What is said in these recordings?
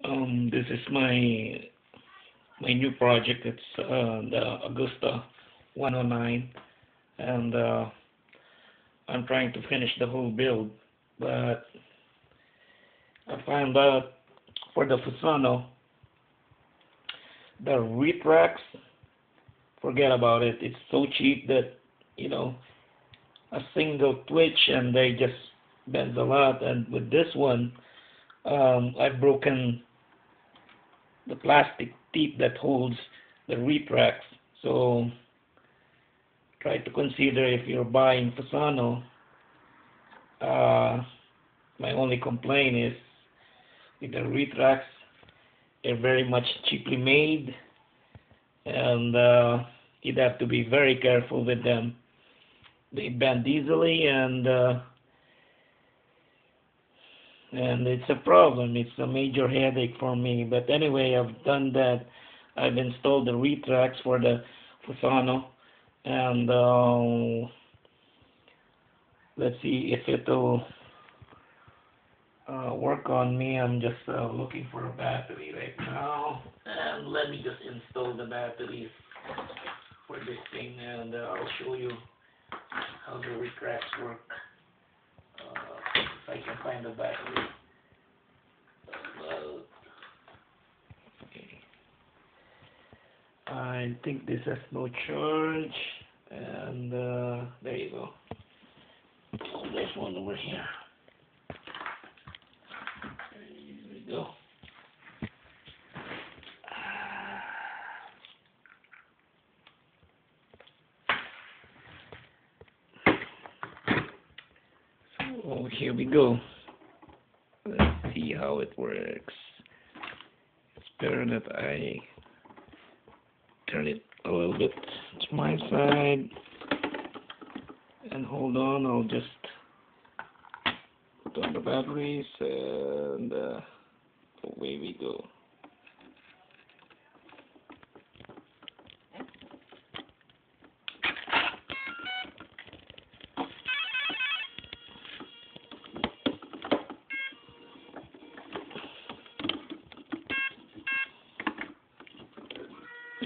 This is my new project. It's the Augusta 109, and I'm trying to finish the whole build. But I found out for the Fusano, the retracts, forget about it. It's so cheap that you know a single twitch and they just bend a lot. And with this one, I've broken the plastic teeth that holds the retracts. So try to consider if you're buying Fasano. Uh, my only complaint is with the retracts, they're very much cheaply made, and you'd have to be very careful with them. They bend easily, and it's a problem. It's a major headache for me. But anyway, I've done that. I've installed the retracts for the Fusano, and let's see if it'll work on me. I'm just looking for a battery right now, and let me just install the batteries for this thing, and I'll show you how the retracts work. If I can find the battery. Okay. I think this has no charge, and there you go. Oh, there's one over here. Here we go. So here we go. Let's see how it works. It's better that I turn it a little bit to my side. And hold on, I'll just put on the batteries, and away we go.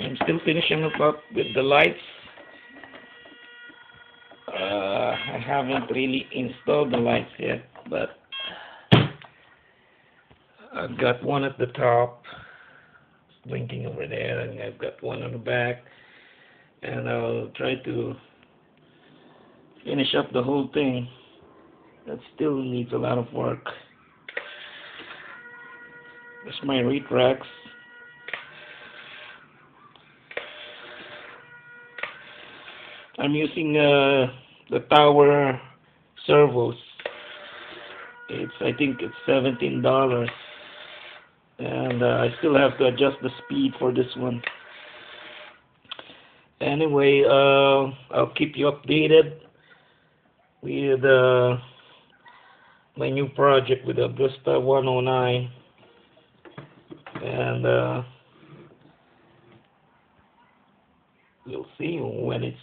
I'm still finishing up with the lights. I haven't really installed the lights yet, but I've got one at the top blinking over there, and I've got one on the back, and I'll try to finish up the whole thing. That still needs a lot of work. There's my retracts. I'm using the tower servos. I think it's $17, and I still have to adjust the speed for this one. Anyway, I'll keep you updated with my new project with Augusta 109, and we'll see when it's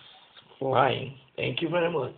flying. Thank you very much.